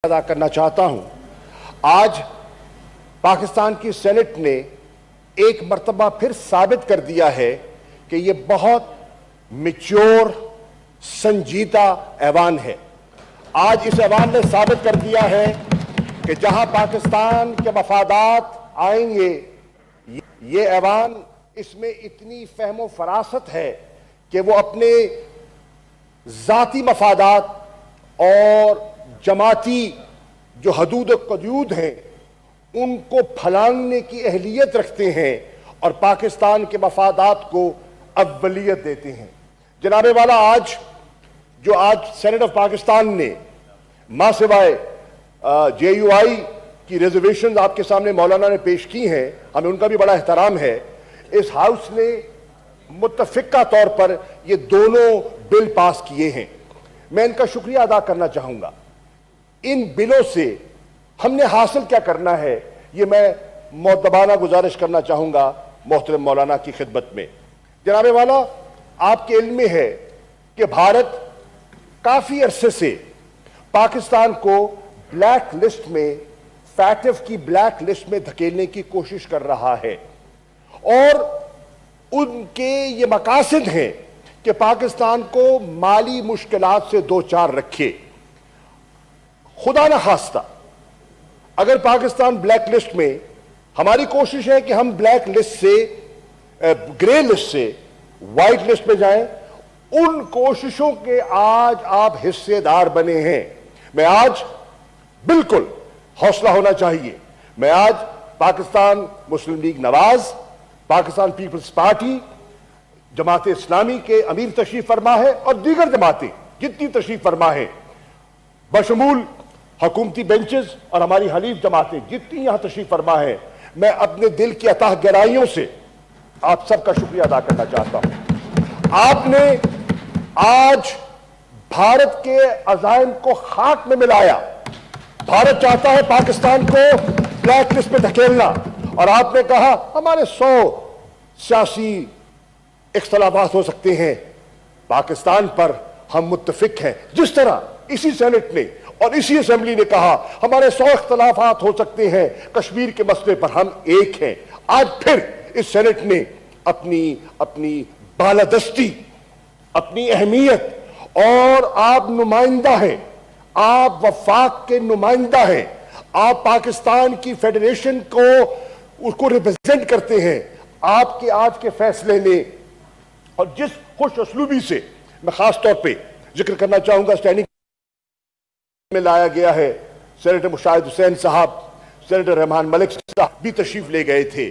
ادا کرنا چاہتا ہوں۔ آج پاکستان کی سینٹ نے ایک مرتبہ پھر ثابت کر دیا ہے کہ یہ بہت میچور سنجیدہ ایوان ہے۔ آج اس ایوان نے ثابت کر دیا ہے کہ جہاں پاکستان کے مفادات آئیں گے، یہ ایوان اس میں اتنی فہم و فراست ہے کہ وہ اپنے ذاتی مفادات اور جماعتی جو حدود و قیود ہیں ان کو پھلانگنے کی اہلیت رکھتے ہیں اور پاکستان کے مفادات کو اولیت دیتے ہیں۔ جناب والا، آج سینٹ آف پاکستان نے ماں سوائے جے یو آئی کی ریزرویشنز آپ کے سامنے مولانا نے پیش کی ہیں، ہمیں ان کا بھی بڑا احترام ہے۔ اس ہاؤس نے متفقہ طور پر یہ دونوں بل پاس کیے ہیں، میں ان کا شکریہ ادا کرنا چاہوں گا۔ ان بلوں سے ہم نے حاصل کیا کرنا ہے، یہ میں مؤدبانہ گزارش کرنا چاہوں گا محترم مولانا کی خدمت میں۔ جناب والا، آپ کے علم میں ہے کہ بھارت کافی عرصے سے پاکستان کو بلیک لسٹ میں، فیٹف کی بلیک لسٹ میں دھکیلنے کی کوشش کر رہا ہے، اور ان کے یہ مقاصد ہیں کہ پاکستان کو مالی مشکلات سے دوچار رکھے۔ خدا نہ خواستہ اگر پاکستان بلیک لسٹ میں، ہماری کوشش ہے کہ ہم بلیک لسٹ سے، گرے لسٹ سے وائٹ لسٹ میں جائیں، ان کوششوں کے آج آپ حصے دار بنے ہیں۔ میں آج بالکل حوصلہ ہونا چاہیے، میں آج پاکستان مسلم لیگ نواز، پاکستان پیپلز پارٹی، جماعت اسلامی کے امیر تشریف فرما ہے اور دیگر جماعتیں جتنی تشریف فرما ہے، بشمول حکومتی بینچز اور ہماری حلیف جماعتیں جتنی یہاں تشریف فرما ہے، میں اپنے دل کی اتاہ گہرائیوں سے آپ سب کا شکریہ ادا کرنا چاہتا ہوں۔ آپ نے آج بھارت کے عزائم کو خاک میں ملایا۔ بھارت چاہتا ہے پاکستان کو بلیک لسٹ پہ دھکیلنا، اور آپ نے کہا ہمارے 100 سیاسی اختلافات ہو سکتے ہیں، پاکستان پر ہم متفق ہیں۔ جس طرح اسی سینٹ نے اور اسی اسمبلی نے کہا ہمارے 100 اختلافات ہو سکتے ہیں، کشمیر کے مسئلے پر ہم ایک ہیں، آج پھر اس سینٹ نے اپنی بالادستی، اپنی اہمیت، اور آپ نمائندہ ہیں، آپ وفاق کے نمائندہ ہیں، آپ پاکستان کی فیڈریشن کو اس کو ریپرزینٹ کرتے ہیں۔ آپ کے آج کے فیصلے نے، اور جس خوش اسلوبی سے میں خاص طور پہ ذکر کرنا چاہوں گا، اسٹینڈنگ میں لایا گیا ہے، سینیٹر مشاہد حسین صاحب، سینیٹر رحمان ملک صاحب بھی تشریف لے گئے تھے،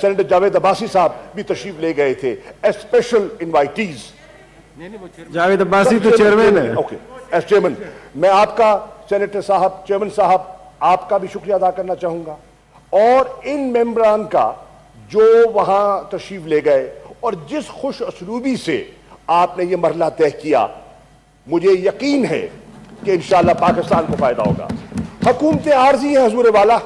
سینیٹر جاوید عباسی صاحب بھی تشریف لے گئے تھے، اسپیشل انوائٹیز۔ جاوید عباسی تو چیئرمین ہے۔ اوکے، ایس چیئرمین، میں آپ کا سینیٹر صاحب، چیئرمین صاحب، آپ کا بھی شکریہ ادا کرنا چاہوں گا، اور ان ممبران کا جو وہاں تشریف لے گئے، اور جس خوش اسلوبی سے آپ نے یہ مرحلہ طے کیا، مجھے یقین ہے کہ انشاءاللہ پاکستان کو فائدہ ہوگا۔ حکومتیں عارضی ہیں حضور والا،